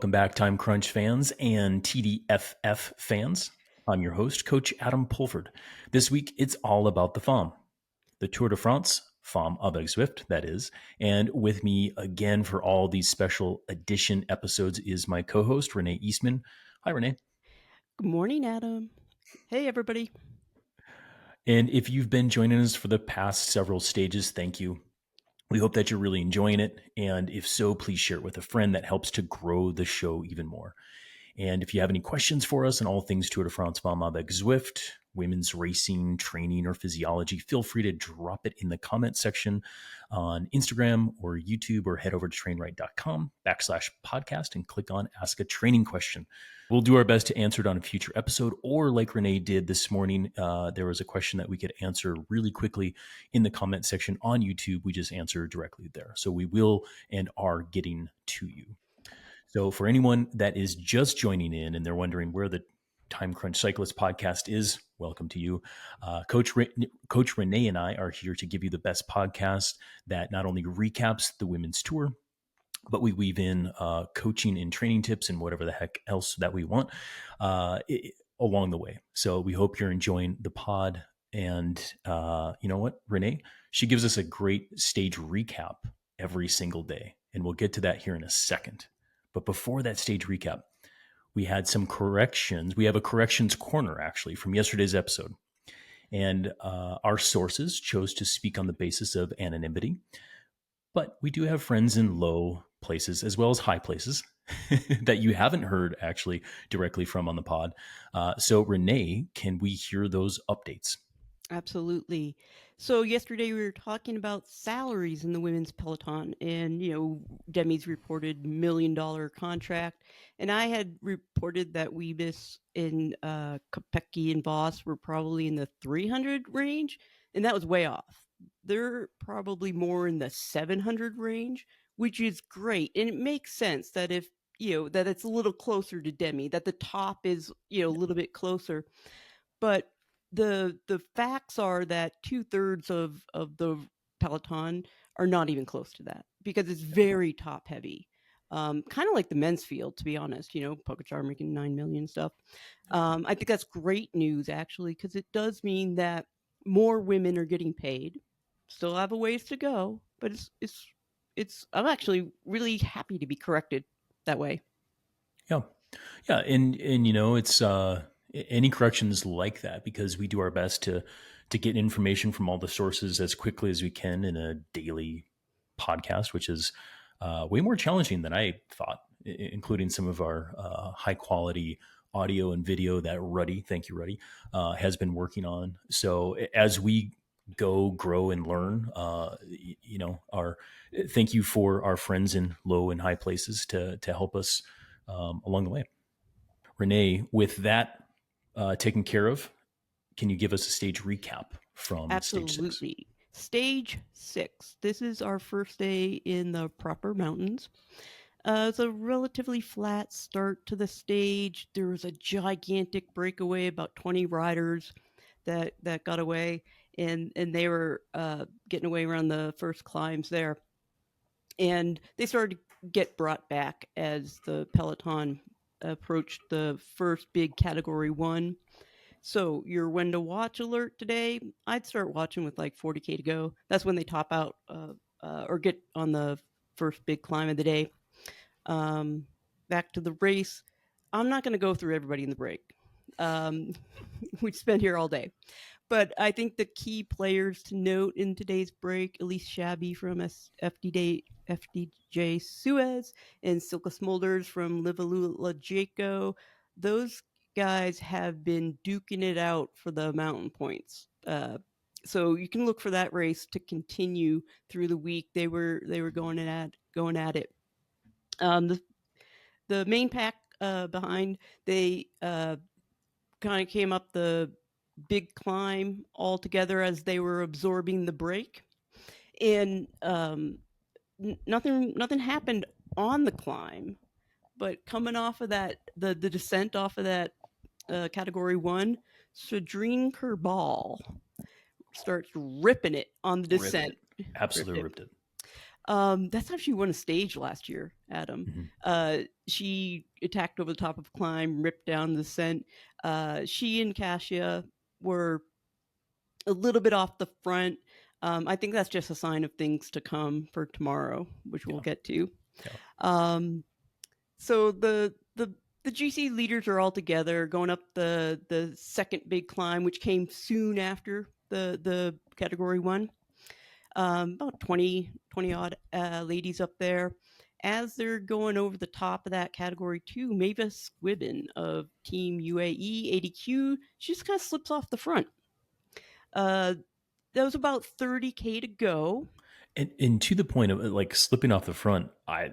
Welcome back, Time Crunch fans and TDFF fans. I'm your host, Coach Adam Pulford. This week, it's all about the FOM, the Tour de France Femmes avec Zwift, that is. And with me again for all these special edition episodes is my co-host, Renee Eastman. Hi, Renee. Good morning, Adam. Hey, everybody. And if you've been joining us for the past several stages, thank you. We hope that you're really enjoying it. And if so, please share it with a friend. That helps to grow the show even more. And if you have any questions for us on all things Tour de France Femmes avec Zwift, women's racing, training, or physiology, feel free to drop it in the comment section on Instagram or YouTube, or head over to trainright.com/podcast and click on Ask a Training Question. We'll do our best to answer it on a future episode, or like Renee did this morning, there was a question that we could answer really quickly in the comment section on YouTube. We just answer directly there. So we will and are getting to you. So for anyone that is just joining in and they're wondering where the Time Crunch Cyclist podcast is, welcome to you. Coach Renee and I are here to give you the best podcast that not only recaps the women's tour, but we weave in coaching and training tips and whatever the heck else that we want along the way. So we hope you're enjoying the pod. And you know what, Renee? She gives us a great stage recap every single day. And we'll get to that here in a second. But before that stage recap, we had some corrections. We have a corrections corner, actually, from yesterday's episode. And our sources chose to speak on the basis of anonymity. But we do have friends in low places as well as high places that you haven't heard actually directly from on the pod. So Renee, can we hear those updates? Absolutely. So yesterday we were talking about salaries in the women's peloton, and Demi's reported $1 million contract, and I had reported that Weebus and Kopecky and Voss were probably in the 300 range, and that was way off. They're probably more in the 700 range, which is great, and it makes sense that if that it's a little closer to Demi, that the top is a little bit closer, but the facts are that 2/3 of the peloton are not even close to that, because it's very top heavy. Kind of like the men's field, to be honest. Pogacar making 9 million stuff. I think that's great news, actually, because it does mean that more women are getting paid. Still have a ways to go, but it's I'm actually really happy to be corrected that way. Yeah, and it's any corrections like that, because we do our best to get information from all the sources as quickly as we can in a daily podcast, which is way more challenging than I thought, including some of our high quality audio and video that Ruddy, thank you, Ruddy, has been working on. So as we go, grow, and learn, thank you for our friends in low and high places to help us along the way. Renee, with that taken care of, can you give us a stage recap from Absolutely. Stage 6. This is our first day in the proper mountains. It's a relatively flat start to the stage. There was a gigantic breakaway, about 20 riders that got away, and they were getting away around the first climbs there. And they started to get brought back as the peloton approached the first big category 1. So your when to watch alert today, I'd start watching with like 40K to go. That's when they top out or get on the first big climb of the day. Back to the race. I'm not going to go through everybody in the break. We'd spend here all day. But I think the key players to note in today's break: Elise Shabby from FDJ Suez and Silke Smulders from Livalula Jaco. Those guys have been duking it out for the mountain points. So you can look for that race to continue through the week. They were going at it. The main pack behind, they kind of came up the big climb all together as they were absorbing the break, and nothing happened on the climb, but coming off of that, the descent off of that category 1, Cedrine Kerbal starts ripping it on the descent. Absolutely ripped it. That's how she won a stage last year, Adam. She attacked over the top of the climb, ripped down the descent. She and Cassia were a little bit off the front. I think that's just a sign of things to come for tomorrow, which we'll get to. So the GC leaders are all together going up the second big climb, which came soon after the category 1. About 20 odd ladies up there. As they're going over the top of that category 2, Mavis Squibbin of Team UAE ADQ, she just kind of slips off the front. That was about 30K to go. And to the point of like slipping off the front, I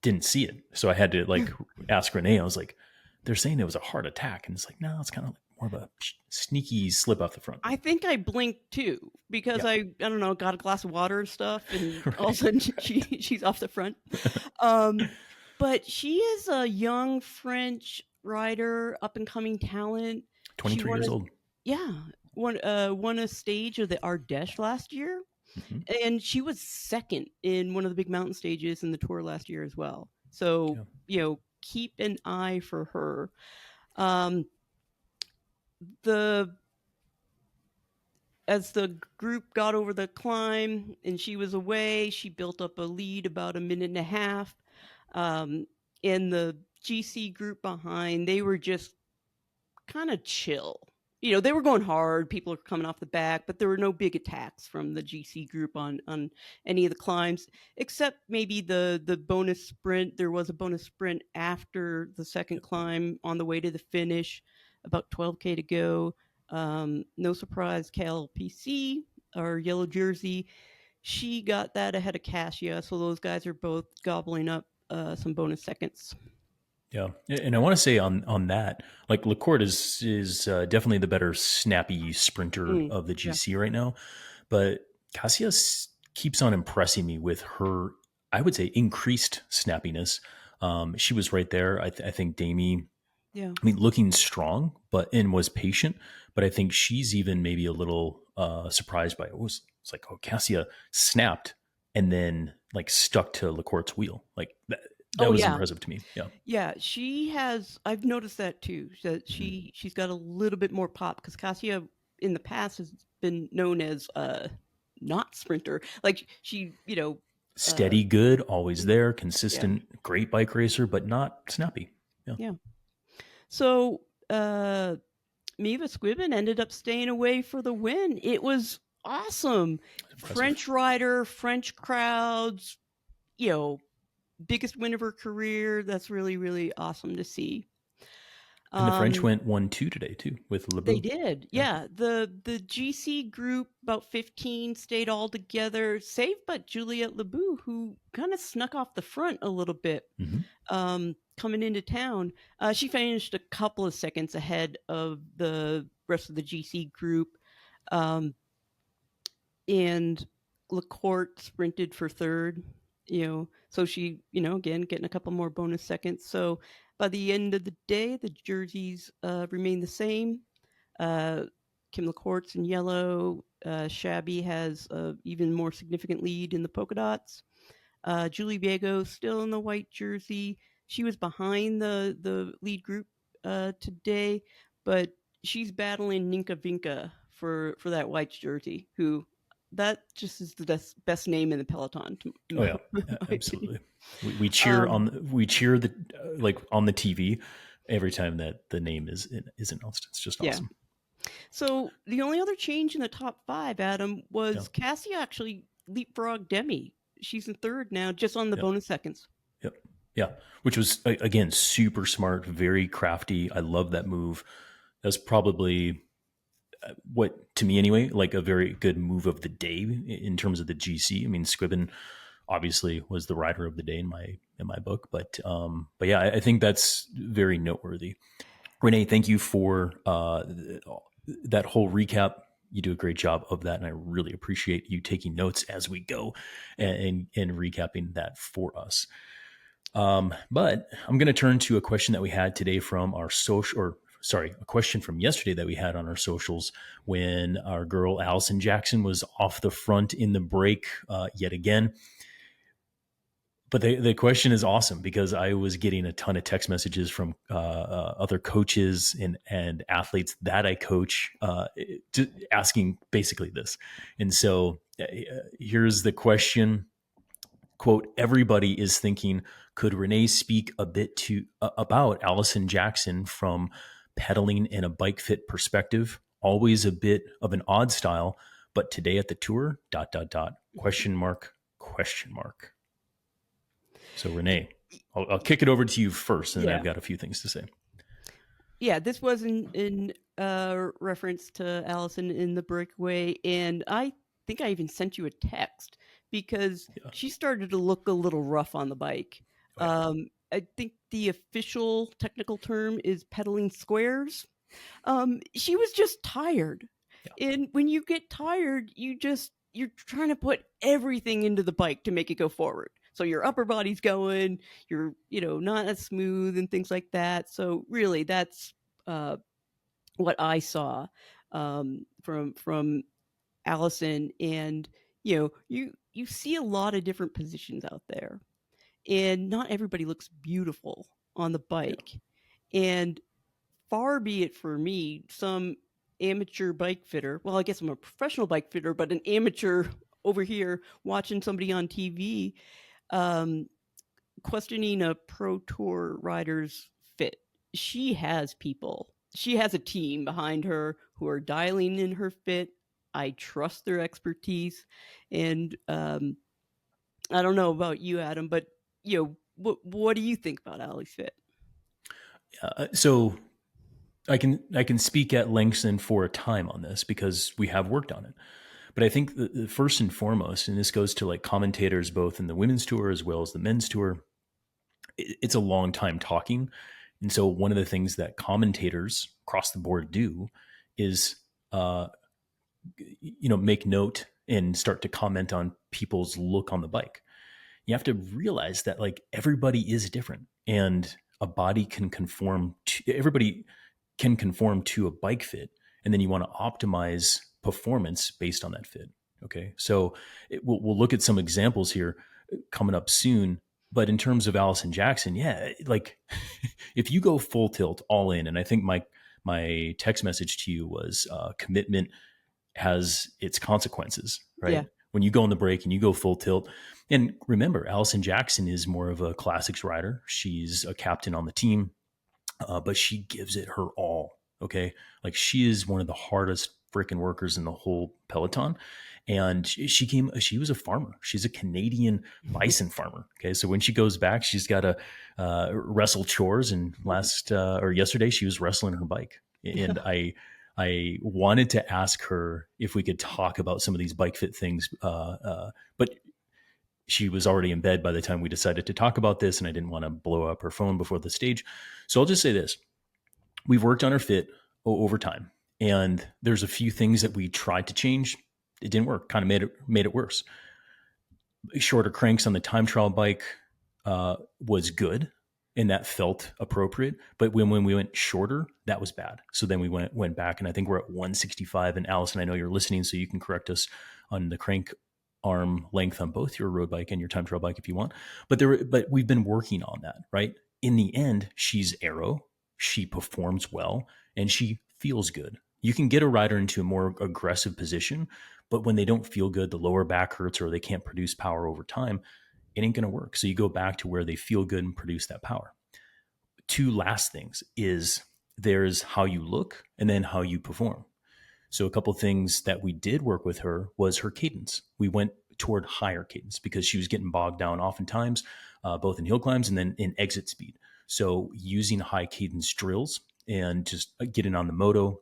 didn't see it. So I had to like ask Renee. I was like, they're saying it was a heart attack. And it's like, no, it's kind of like more of a sneaky slip off the front. I think I blinked too because I don't know, got a glass of water and stuff, and all of a sudden she's off the front. But she is a young French rider, up and coming talent. 23 years old. Yeah, won a stage of the Ardèche last year, and she was second in one of the big mountain stages in the Tour last year as well. So keep an eye for her. As the group got over the climb and she was away, she built up a lead about a minute and a half. In the GC group behind, they were just kind of chill. They were going hard. People were coming off the back, but there were no big attacks from the GC group on any of the climbs, except maybe the bonus sprint. There was a bonus sprint after the second climb on the way to the finish, about 12K to go. No surprise, KLPC, our yellow jersey, she got that ahead of Cassia. So those guys are both gobbling up some bonus seconds. Yeah. And I want to say on that, like Lacourt is definitely the better snappy sprinter of the GC right now. But Cassia keeps on impressing me with her, I would say, increased snappiness. She was right there. I think Damie, looking strong, and was patient. But I think she's even maybe a little surprised by it. It's like, oh, Cassia snapped and then like stuck to Lacourt's wheel. Like that was impressive to me. Yeah. She has, I've noticed that too. That she's got a little bit more pop, because Cassia in the past has been known as not sprinter. Like she, steady, good, always there, consistent, great bike racer, but not snappy. Yeah. So Mavis Squibbin ended up staying away for the win. It was awesome. French rider, French crowds, biggest win of her career. That's really, really awesome to see. And the French went 1-2 today too with Lebeau. They did. Yeah. The GC group, about 15, stayed all together, save but Juliette Lebeau, who kind of snuck off the front a little bit coming into town. She finished a couple of seconds ahead of the rest of the GC group. And Lacourt sprinted for third, so she, again, getting a couple more bonus seconds. So by the end of the day, the jerseys remain the same. Kim Lacourt's in yellow. Shabby has an even more significant lead in the polka dots. Julie Viego still in the white jersey. She was behind the lead group today, but she's battling Ninka Vinka for that white jersey, who that just is the best name in the peloton. Absolutely. We cheer on the like on the TV every time that the name is announced. It's just awesome. So the only other change in the top 5, Adam, was Cassia actually leapfrogged Demi. She's in third now, just on the bonus seconds. Yeah, which was again super smart, very crafty. I love that move. That's probably what, to me anyway, like a very good move of the day in terms of the GC. I mean, Squibbin obviously was the rider of the day in my book, but yeah, I think that's very noteworthy. Renee, thank you for that whole recap. You do a great job of that, and I really appreciate you taking notes as we go and recapping that for us. But I'm going to turn to a question that we had today from our social a question from yesterday that we had on our socials when our girl Allison Jackson was off the front in the break yet again. But the question is awesome because I was getting a ton of text messages from other coaches and athletes that I coach asking basically this. And so here's the question. Quote, everybody is thinking, could Renee speak a bit about Allison Jackson from pedaling in a bike fit perspective? Always a bit of an odd style, but today at the tour, ... question mark, question mark. So Renee, I'll kick it over to you first, and then I've got a few things to say. Yeah, this was in reference to Allison in the breakaway, and I think I even sent you a text because she started to look a little rough on the bike. I think the official technical term is pedaling squares. She was just tired. And when you get tired, you're trying to put everything into the bike to make it go forward. So your upper body's going, you're, not as smooth and things like that. So really that's what I saw from Allison. And, you see a lot of different positions out there. And not everybody looks beautiful on the bike. And far be it for me, some amateur bike fitter. Well, I guess I'm a professional bike fitter, but an amateur over here watching somebody on TV questioning a pro tour rider's fit. She has people. She has a team behind her who are dialing in her fit. I trust their expertise. And I don't know about you, Adam, but what do you think about Allie's fit? So I can speak at length and for a time on this because we have worked on it. But I think the first and foremost, and this goes to like commentators both in the women's tour as well as the men's tour, it's a long time talking. And so one of the things that commentators across the board do is, make note and start to comment on people's look on the bike. You have to realize that like everybody is different and a body can everybody can conform to a bike fit. And then you want to optimize performance based on that fit. Okay. So we'll look at some examples here coming up soon. But in terms of Allison Jackson, like if you go full tilt all in, and I think my text message to you was commitment has its consequences, right? Yeah. When you go on the break and you go full tilt. And remember, Allison Jackson is more of a classics rider. She's a captain on the team, but she gives it her all. Okay. Like she is one of the hardest freaking workers in the whole peloton. And she was a farmer. She's a Canadian bison farmer. Okay. So when she goes back, she's got to wrestle chores. And yesterday she was wrestling her bike. And I wanted to ask her if we could talk about some of these bike fit things. But she was already in bed by the time we decided to talk about this. And I didn't want to blow up her phone before the stage. So I'll just say this. We've worked on her fit over time. And there's a few things that we tried to change. It didn't work, kind of made it worse. Shorter cranks on the time trial bike was good, and that felt appropriate. But when we went shorter, that was bad. So then we went back, and I think we're at 165. And Allison, I know you're listening, so you can correct us on the crank arm length on both your road bike and your time trial bike if you want. But we've been working on that, right? In the end, she's aero, she performs well, and she feels good. You can get a rider into a more aggressive position, but when they don't feel good, the lower back hurts or they can't produce power over time, it ain't going to work. So you go back to where they feel good and produce that power. Two last things is there's how you look and then how you perform. So a couple of things that we did work with her was her cadence. We went toward higher cadence because she was getting bogged down oftentimes, both in hill climbs and then in exit speed. So using high cadence drills and just getting on the moto,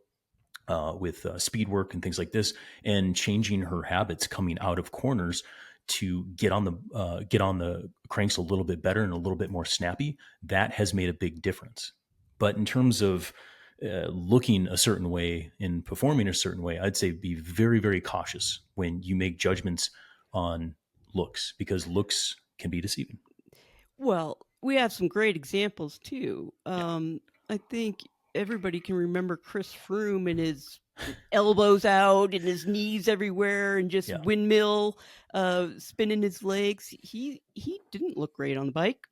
with speed work and things like this, and changing her habits coming out of corners to get on the cranks a little bit better and a little bit more snappy. That has made a big difference. But in terms of looking a certain way and performing a certain way, I'd say be very, very cautious when you make judgments on looks because looks can be deceiving. Well, we have some great examples too. I think everybody can remember Chris Froome and his elbows out and his knees everywhere and just windmill spinning his legs. He didn't look great on the bike.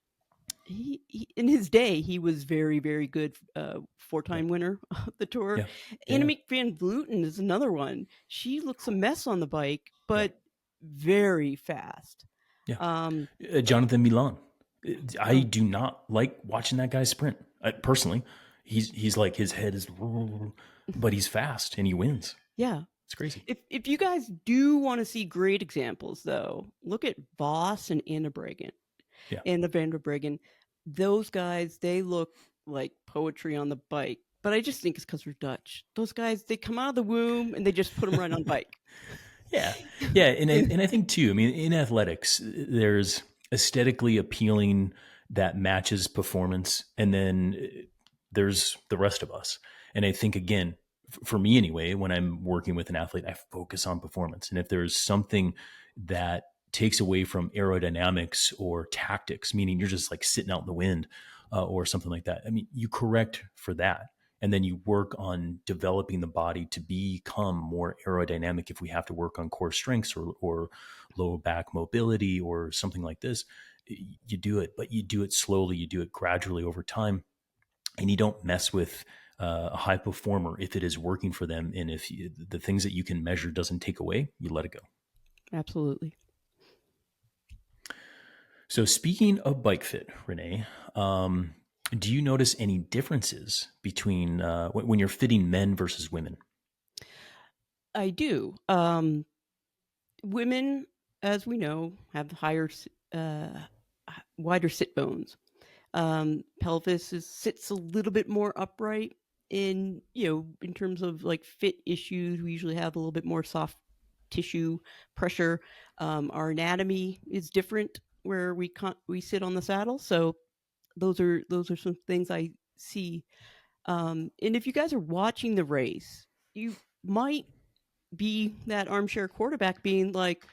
He in his day, he was very, very good, 4-time winner of the Tour. Annemiek van Vleuten is another one. She looks a mess on the bike, but very fast. Jonathan Milan. I do not like watching that guy sprint. Personally, he's like, his head is, but he's fast and he wins. Yeah. It's crazy. If you guys do want to see great examples, though, look at Voss and Anna Bregen. And the Van der Breggen. Those guys, they look like poetry on the bike. But I just think it's because we're Dutch. Those guys, they come out of the womb and they just put them right on bike. Yeah. And I think too, I mean, in athletics, there's aesthetically appealing that matches performance. And then there's the rest of us. And I think, again, for me anyway, when I'm working with an athlete, I focus on performance. And if there's something that takes away from aerodynamics or tactics, meaning you're just like sitting out in the wind or something like that, I mean, you correct for that. And then you work on developing the body to become more aerodynamic if we have to work on core strengths or low back mobility or something like this. You do it, but you do it slowly. You do it gradually over time. And you don't mess with a high performer if it is working for them. And if the things that you can measure doesn't take away, you let it go. Absolutely. So speaking of bike fit, Renee, do you notice any differences between when you're fitting men versus women? I do. Women, as we know, have higher, wider sit bones. Pelvis sits a little bit more upright. In terms of like fit issues, we usually have a little bit more soft tissue pressure. Our anatomy is different where we sit on the saddle. So those are some things I see. And if you guys are watching the race, you might be that armchair quarterback being like,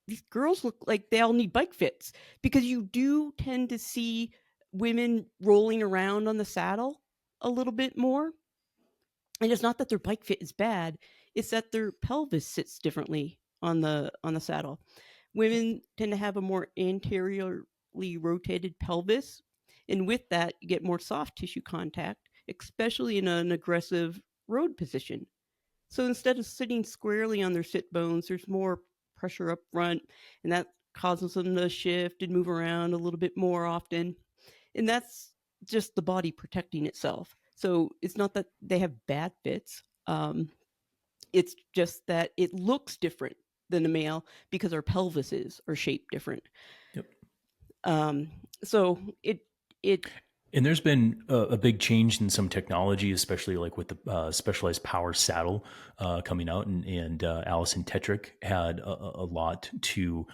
these girls look like they all need bike fits, because you do tend to see women rolling around on the saddle a little bit more. And it's not that their bike fit is bad, it's that their pelvis sits differently on the saddle. Women tend to have a more anteriorly rotated pelvis, and with that, you get more soft tissue contact, especially in an aggressive road position. So instead of sitting squarely on their sit bones, there's more pressure up front, and that causes them to shift and move around a little bit more often. And that's just the body protecting itself. So it's not that they have bad fits. It's just that it looks different than a male because our pelvises are shaped different. So it and there's been a big change in some technology, especially like with the specialized power saddle coming out, and Alison Tetrick had a lot to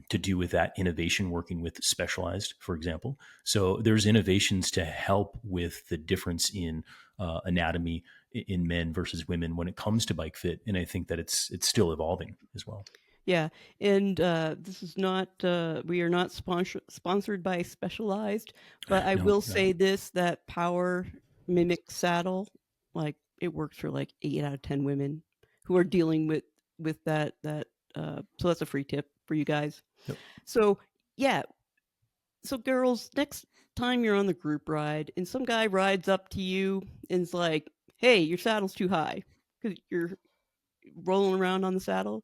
do with that innovation, working with Specialized, for example. So there's innovations to help with the difference in anatomy in men versus women when it comes to bike fit, and I think that it's still evolving as well. Yeah, and this is not, we are not sponsored by Specialized, but I will say this, that Power Mimic saddle, like, it works for like 8 out of 10 women who are dealing with that, so that's a free tip for you guys. So, yeah. So girls, next time you're on the group ride and some guy rides up to you and is like, hey, your saddle's too high because you're rolling around on the saddle,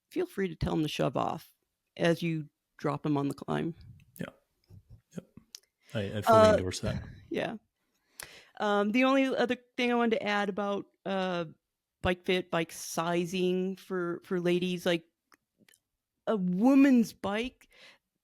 feel free to tell him to shove off as you drop him on the climb. I fully endorse that. Yeah. The only other thing I wanted to add about bike fit, bike sizing for ladies, like a woman's bike,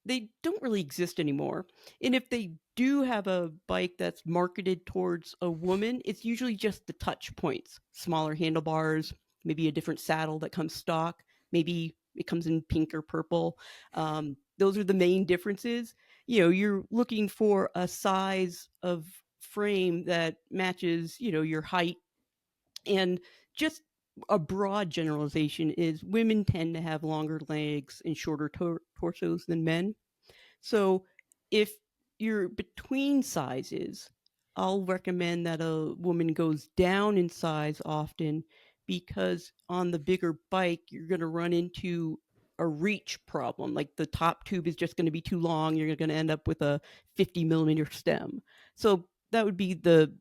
they don't really exist anymore. And if they do have a bike that's marketed towards a woman, it's usually just the touch points, smaller handlebars, maybe a different saddle that comes stock, maybe it comes in pink or purple. Those are the main differences. You're looking for a size of frame that matches, your height. And just a broad generalization is women tend to have longer legs and shorter torsos than men. So if you're between sizes, I'll recommend that a woman goes down in size often, because on the bigger bike, you're going to run into a reach problem. Like the top tube is just going to be too long. You're going to end up with a 50 millimeter stem. So that would be the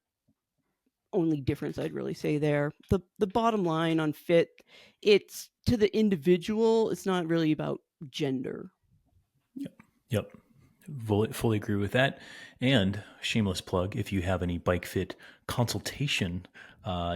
only difference I'd really say there. The bottom line on fit, it's to the individual. It's not really about gender. Yep. Fully agree with that. And shameless plug, if you have any bike fit consultation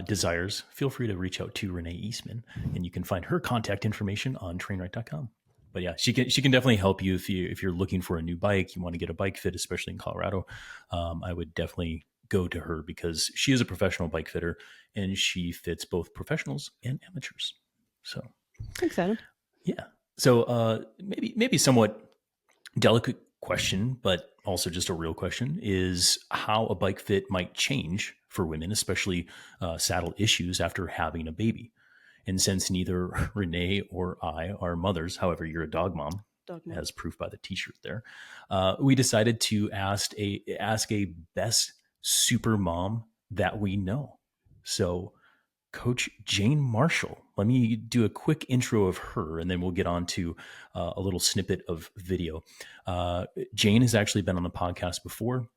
desires, feel free to reach out to Renee Eastman, and you can find her contact information on trainwright.com. But yeah, she can definitely help you if you're looking for a new bike, you want to get a bike fit, especially in Colorado. I would definitely go to her because she is a professional bike fitter and she fits both professionals and amateurs. So Thanks, Adam. yeah. So maybe somewhat delicate question, but also just a real question, is how a bike fit might change for women, especially saddle issues after having a baby. And since neither Renee or I are mothers, however, you're a dog mom, as proof by the T-shirt there, we decided to ask a best super mom that we know. So Coach Jane Marshall. Let me do a quick intro of her, and then we'll get on to a little snippet of video. Jane has actually been on the podcast before.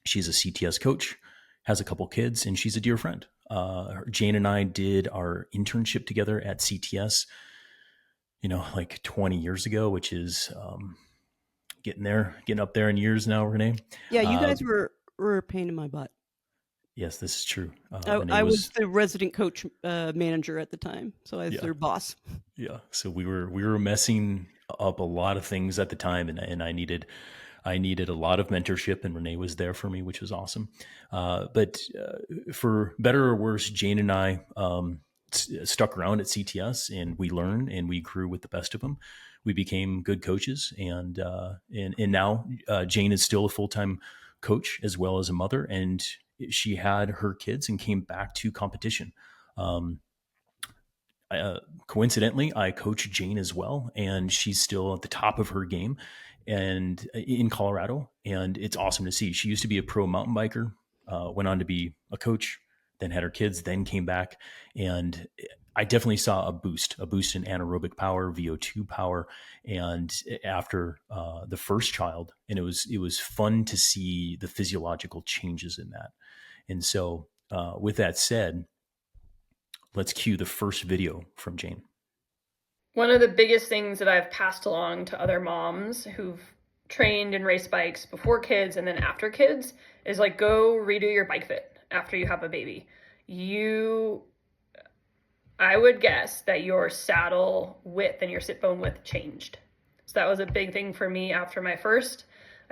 She's a CTS coach, has a couple kids, and she's a dear friend. Jane and I did our internship together at CTS, like 20 years ago, which is getting up there in years now, Renee. Yeah, you guys were a pain in my butt. Yes, this is true. I was the resident coach manager at the time, so I was their boss. Yeah, so we were messing up a lot of things at the time, and I needed a lot of mentorship, and Renee was there for me, which was awesome. But for better or worse, Jane and I stuck around at CTS, and we learned and we grew with the best of them. We became good coaches, and now Jane is still a full-time coach as well as a mother, and she had her kids and came back to competition. Coincidentally, I coach Jane as well, and she's still at the top of her game and in Colorado. And it's awesome to see. She used to be a pro mountain biker, went on to be a coach, then had her kids, then came back. And I definitely saw a boost in anaerobic power, VO2 power. And after the first child, and it was fun to see the physiological changes in that. And so with that said, let's cue the first video from Jane. One of the biggest things that I've passed along to other moms who've trained and raced bikes before kids and then after kids is like, go redo your bike fit after you have a baby. I would guess that your saddle width and your sit bone width changed. So that was a big thing for me after my first.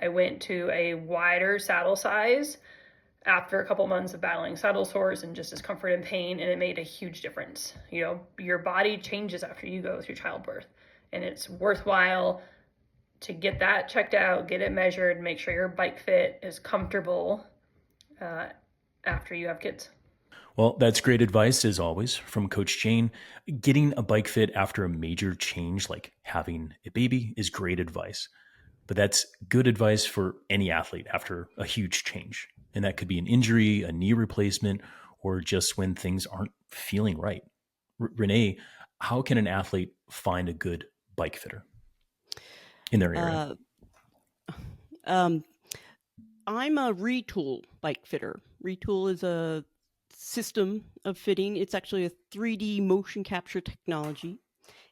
I went to a wider saddle size after a couple months of battling saddle sores and just discomfort and pain, and it made a huge difference. Your body changes after you go through childbirth, and it's worthwhile to get that checked out, get it measured, make sure your bike fit is comfortable after you have kids. Well, that's great advice, as always, from Coach Jane. Getting a bike fit after a major change like having a baby is great advice, but that's good advice for any athlete after a huge change. And that could be an injury, a knee replacement, or just when things aren't feeling right. Renee, how can an athlete find a good bike fitter in their area? I'm a Retool bike fitter. Retool is a system of fitting. It's actually a 3D motion capture technology,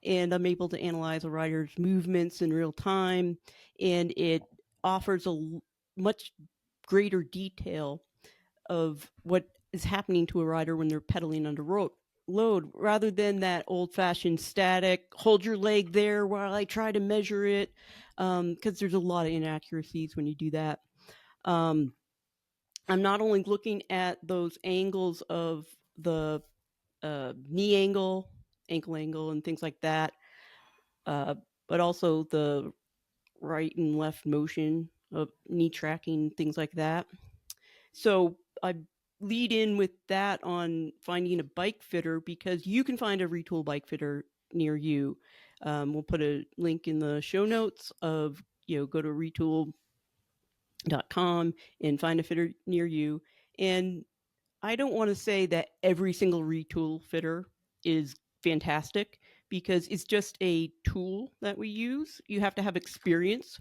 and I'm able to analyze a rider's movements in real time, and it offers a much greater detail of what is happening to a rider when they're pedaling under load, rather than that old-fashioned static, hold your leg there while I try to measure it, because there's a lot of inaccuracies when you do that. I'm not only looking at those angles of the knee angle, ankle angle, and things like that, but also the right and left motion of knee tracking, things like that. So I lead in with that on finding a bike fitter, because you can find a Retool bike fitter near you. We'll put a link in the show notes of, go to Retool and find a fitter near you. And I don't want to say that every single retool fitter is fantastic, because it's just a tool that we use. You have to have experience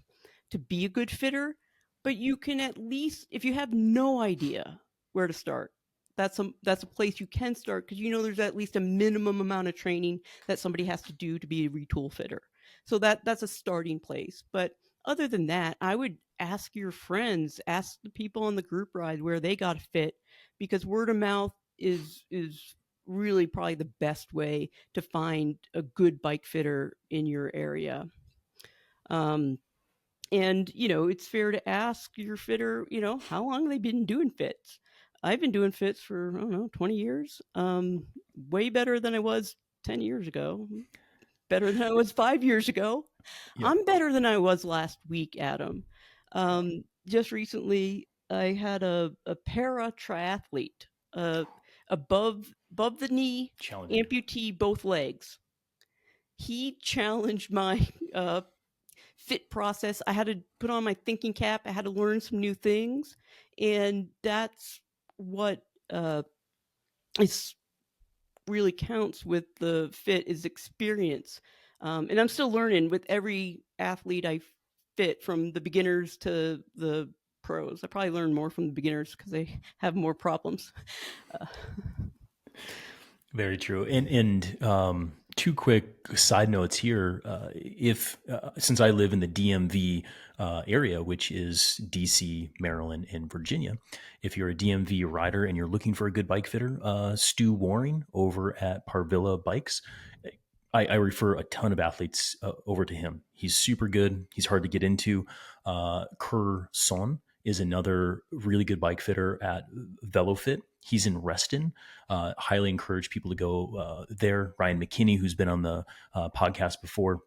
to be a good fitter, but you can at least, if you have no idea where to start, that's a place you can start, because there's at least a minimum amount of training that somebody has to do to be a retool fitter. So that's a starting place. But other than that, I would ask your friends, ask the people on the group ride where they got fit, because word of mouth is really probably the best way to find a good bike fitter in your area. And it's fair to ask your fitter, how long they've been doing fits. I've been doing fits for, I don't know, 20 years. Way better than I was 10 years ago. Better than I was 5 years ago. Yep. I'm better than I was last week, Adam. Just recently, I had a para triathlete, above the knee, Challenging. amputee both legs. He challenged my fit process. I had to put on my thinking cap. I had to learn some new things, and that's what is really counts with the fit, is experience. And I'm still learning with every athlete I fit, from the beginners to the pros. I probably learn more from the beginners because they have more problems. Very true. And two quick side notes here. Since I live in the DMV area, which is DC, Maryland, and Virginia, if you're a DMV rider and you're looking for a good bike fitter, Stu Waring over at Parvilla Bikes, I refer a ton of athletes over to him. He's super good. He's hard to get into. Kerr Son is another really good bike fitter at VeloFit. He's in Reston. Highly encourage people to go there. Ryan McKinney, who's been on the podcast before,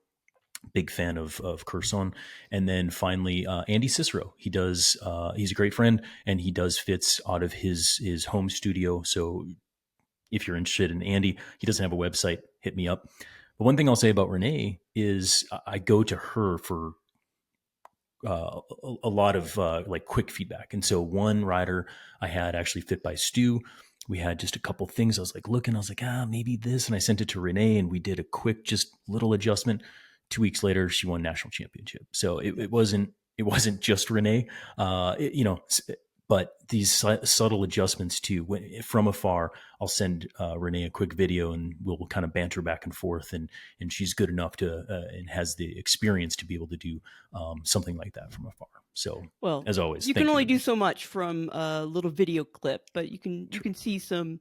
big fan of Curson. And then finally, Andy Cicero. He's a great friend, and he does fits out of his home studio. So if you're interested in Andy, he doesn't have a website, hit me up. But one thing I'll say about Renee is I go to her for a lot of like quick feedback. And so one rider I had actually fit by Stu. We had just a couple things. I was like looking, I was like, maybe this. And I sent it to Renee, and we did a quick, just little adjustment. 2 weeks later, she won national championship. So it wasn't just Renee, but these subtle adjustments too. From afar, I'll send Renee a quick video, and we'll kind of banter back and forth. And she's good enough to and has the experience to be able to do something like that from afar. So, well, as always, you can only do so much from a little video clip, but you can see some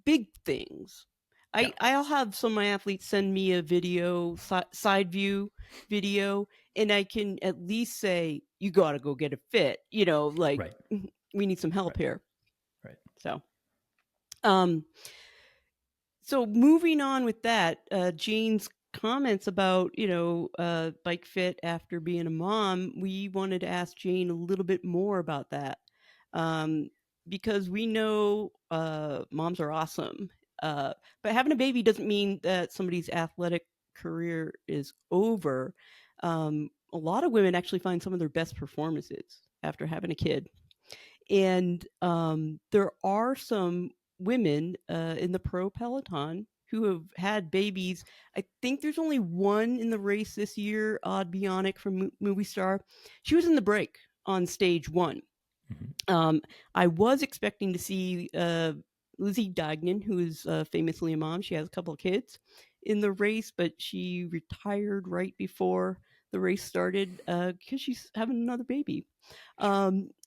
big things. I'll have some of my athletes send me a video, side view video, and I can at least say, you got to go get a fit, Right. we need some help here. Right. So moving on with that, Jane's comments about, bike fit after being a mom, we wanted to ask Jane a little bit more about that. Because we know moms are awesome. But having a baby doesn't mean that somebody's athletic career is over. A lot of women actually find some of their best performances after having a kid. And there are some women in the pro peloton who have had babies. I think there's only one in the race this year, Odd Bionic from Movie Star. She was in the break on stage 1. Mm-hmm. I was expecting to see Lizzie Dagnan, who is famously a mom. She has a couple of kids in the race, but she retired right before the race started because she's having another baby.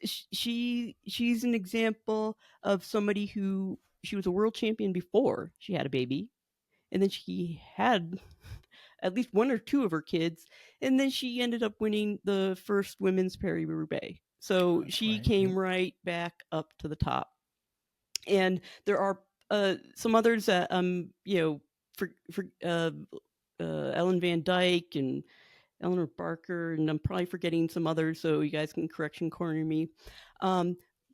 She's an example of somebody who, she was a world champion before she had a baby, and then she had at least one or two of her kids, and then she ended up winning the first women's Paris-Roubaix. So she came right back up to the top. And there are some others that Ellen Van Dyke and Eleanor Barker, and I'm probably forgetting some others, so you guys can correction corner me.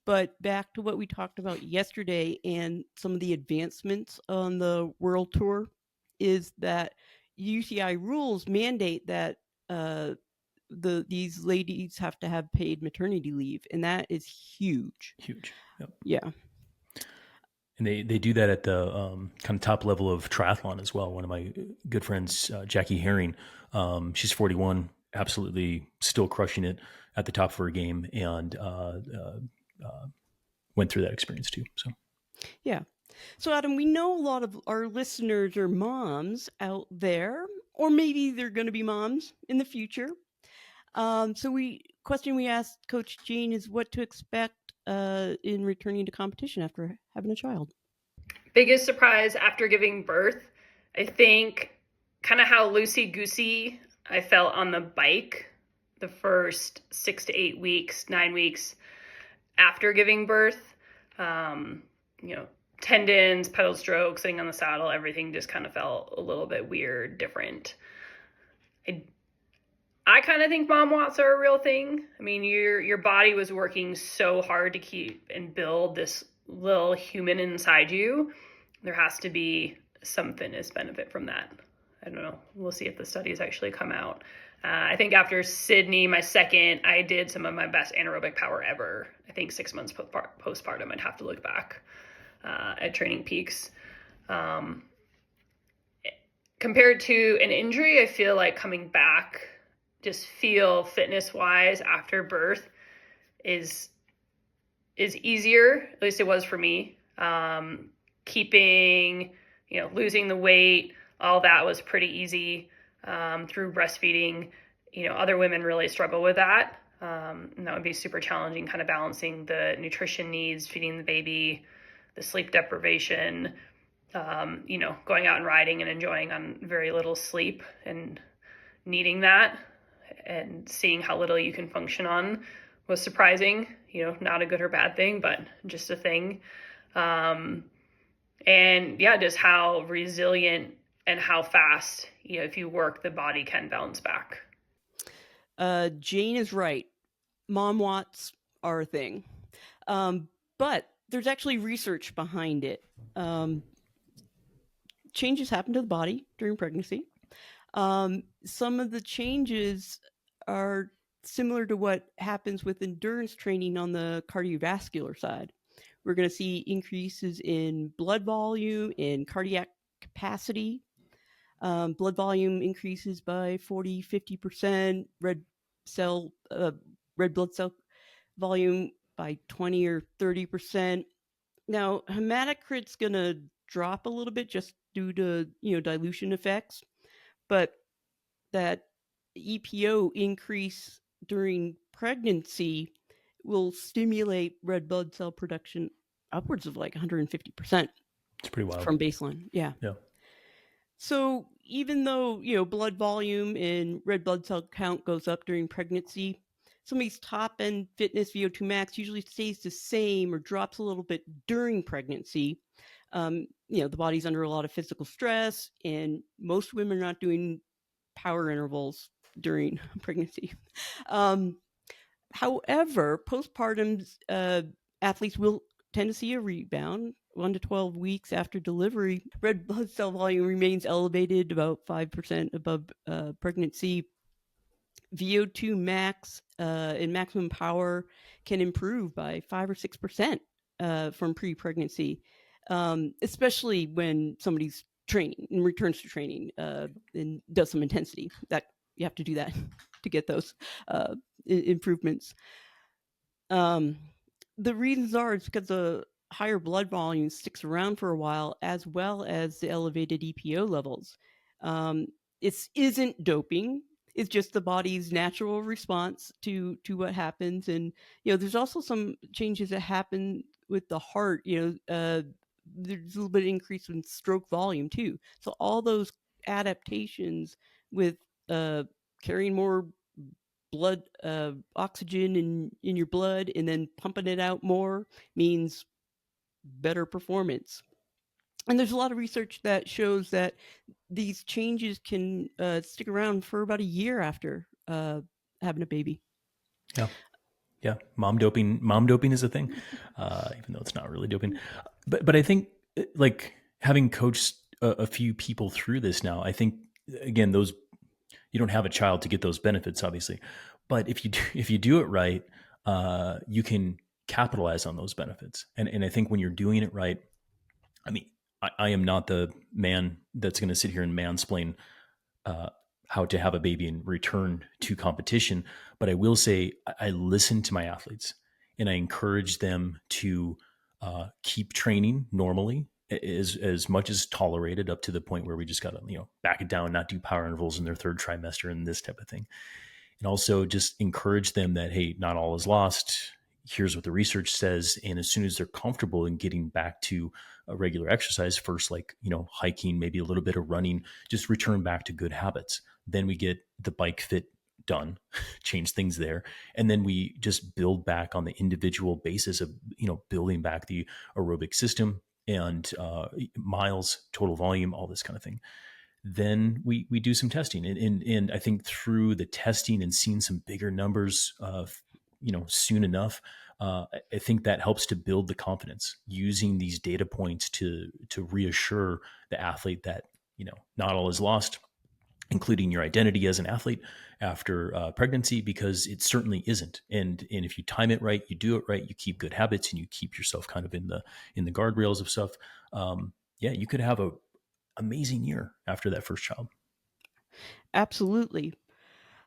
But back to what we talked about yesterday, and some of the advancements on the World Tour, is that UCI rules mandate that these ladies have to have paid maternity leave, and that is huge. Huge. Yep. Yeah. And they do that at the kind of top level of triathlon as well. One of my good friends, Jackie Herring, she's 41, absolutely still crushing it at the top of her game, and went through that experience too. So, yeah. So, Adam, we know a lot of our listeners are moms out there, or maybe they're going to be moms in the future. Question we asked Coach Jane is what to expect in returning to competition after having a child. Biggest surprise after giving birth, I think kind of how loosey-goosey I felt on the bike the first 6 to 8 weeks, 9 weeks after giving birth. Tendons, pedal stroke, sitting on the saddle, everything just kind of felt a little bit weird, different. I kind of think mom watts are a real thing. I mean, your body was working so hard to keep and build this little human inside you. There has to be some fitness benefit from that. I don't know. We'll see if the studies actually come out. I think after Sydney, my second, I did some of my best anaerobic power ever. I think 6 months postpartum, I'd have to look back at training peaks. Compared to an injury, I feel like coming back, just feel fitness-wise after birth is easier. At least it was for me. Keeping, losing the weight, all that was pretty easy through breastfeeding. Other women really struggle with that. And that would be super challenging, kind of balancing the nutrition needs, feeding the baby, the sleep deprivation, going out and riding and enjoying on very little sleep and needing that and seeing how little you can function on was surprising. Not a good or bad thing, but just a thing. And yeah, just how resilient and how fast, if you work, the body can bounce back. Jane is right. Mom watts are a thing. But there's actually research behind it. Changes happen to the body during pregnancy. Some of the changes are similar to what happens with endurance training on the cardiovascular side. We're going to see increases in blood volume and cardiac capacity. Blood volume increases by 40, 50%. Red blood cell volume by 20 or 30%. Now, hematocrit's going to drop a little bit just due to, dilution effects. But that EPO increase during pregnancy will stimulate red blood cell production upwards of like 150%. It's pretty wild. From baseline. Yeah. So even though, blood volume and red blood cell count goes up during pregnancy, somebody's top end fitness VO2 max usually stays the same or drops a little bit during pregnancy. The body's under a lot of physical stress, and most women are not doing power intervals during pregnancy. However, postpartum athletes will tend to see a rebound 1 to 12 weeks after delivery. Red blood cell volume remains elevated, about 5% above pregnancy. VO2 max and maximum power can improve by 5 or 6% from pre-pregnancy, especially when somebody's training and returns to training and does some intensity. That you have to do that to get those improvements. The reasons are it's because the higher blood volume sticks around for a while, as well as the elevated EPO levels. It isn't doping. It's just the body's natural response to what happens. And, there's also some changes that happen with the heart. There's a little bit of increase in stroke volume too. So all those adaptations with carrying more blood oxygen in your blood and then pumping it out more means better performance. And there's a lot of research that shows that these changes can stick around for about a year after having a baby. Yeah. Mom doping is a thing, even though it's not really doping. But I think like having coached a few people through this now, I think again, those, you don't have a child to get those benefits, obviously. But if you do it right, you can capitalize on those benefits. And I think when you're doing it right, I mean, I am not the man that's going to sit here and mansplain how to have a baby and return to competition. But I will say I listen to my athletes and I encourage them to keep training normally as much as tolerated, up to the point where we just got to, back it down, not do power intervals in their third trimester and this type of thing. And also just encourage them that, hey, not all is lost. Here's what the research says. And as soon as they're comfortable in getting back to a regular exercise, first, like, hiking, maybe a little bit of running, just return back to good habits. Then we get the bike fit done, change things there. And then we just build back on the individual basis of, building back the aerobic system and miles, total volume, all this kind of thing. Then we do some testing. And I think through the testing and seeing some bigger numbers, soon enough, I think that helps to build the confidence, using these data points to reassure the athlete that, not all is lost, including your identity as an athlete after pregnancy, because it certainly isn't. And if you time it right, you do it right, you keep good habits, and you keep yourself kind of in the guardrails of stuff. You could have a amazing year after that first child. Absolutely.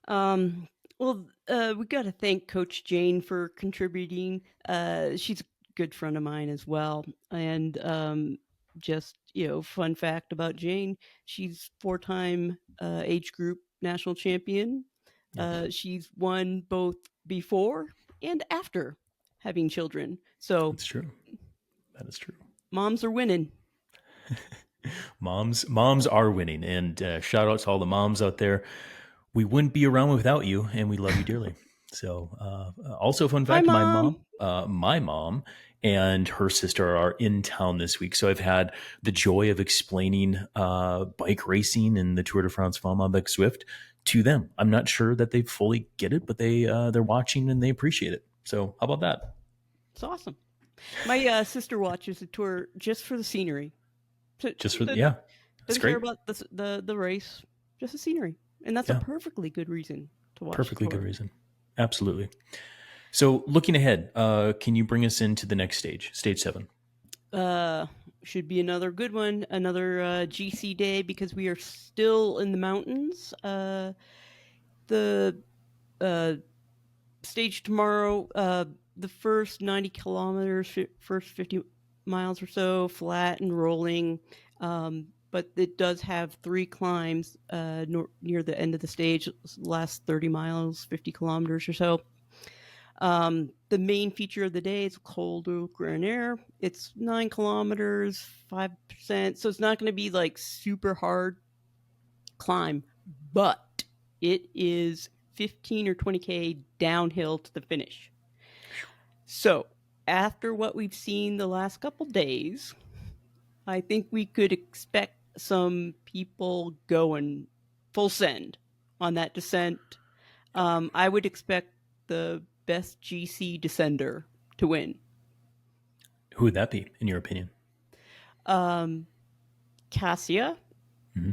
Well, we got to thank Coach Jane for contributing. She's a good friend of mine as well. And just, fun fact about Jane, she's 4-time age group national champion. Yep. She's won both before and after having children. So That's true. That is true. Moms are winning. Moms are winning. And shout out to all the moms out there. We wouldn't be around without you, and we love you dearly. So also, fun fact, Hi, my mom and her sister are in town this week. So I've had the joy of explaining bike racing and the Tour de France Femmes avec Zwift to them. I'm not sure that they fully get it, but they're watching and they appreciate it. So how about that? it's awesome. My sister watches the tour just for the scenery. Just for Doesn't that's great. care about the race, just the scenery. And that's a perfectly good reason to watch. Perfectly good reason. Absolutely. So looking ahead, can you bring us into the next stage 7? Should be another good one, another GC day, because we are still in the mountains. The stage tomorrow, the first 90 kilometers, first 50 miles or so, flat and rolling. But it does have 3 climbs near the end of the stage, last 30 miles, 50 kilometers or so. The main feature of the day is Col du Grenier. It's 9 kilometers, 5%. So it's not going to be like super hard climb, but it is 15 or 20K downhill to the finish. So after what we've seen the last couple days, I think we could expect some people going full send on that descent. I would expect the best GC descender to win. Who would that be, in your opinion? Cassia. Mm-hmm.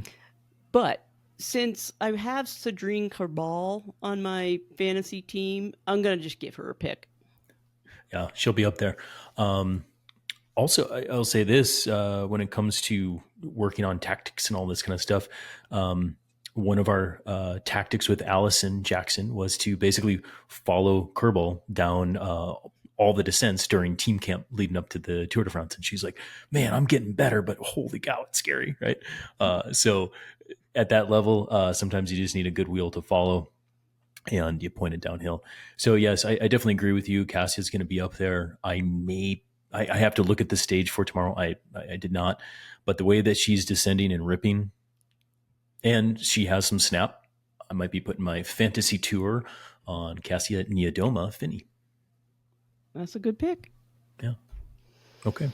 But since I have Cedrine Carbal on my fantasy team, I'm going to just give her a pick. Yeah, she'll be up there. Also, I'll say this, when it comes to working on tactics and all this kind of stuff, one of our tactics with Allison Jackson was to basically follow Kerbal down all the descents during team camp leading up to the Tour de France. And she's like, man, I'm getting better, but holy cow, it's scary, right? So at that level, sometimes you just need a good wheel to follow and you point it downhill. So yes, I definitely agree with you. Cassia's going to be up there. I have to look at the stage for tomorrow. I did not, but the way that she's descending and ripping, and she has some snap, I might be putting my fantasy tour on Cassia Niewiadoma Finney. That's a good pick. Yeah. Okay.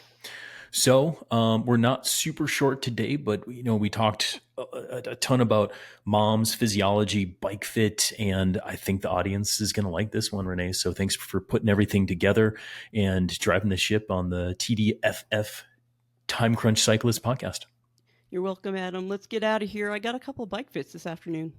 So we're not super short today, but we talked a ton about mom's physiology, bike fit, and I think the audience is going to like this one, Renee. So thanks for putting everything together and driving the ship on the TDFF Time Crunch Cyclist podcast. You're welcome, Adam. Let's get out of here. I got a couple bike fits this afternoon.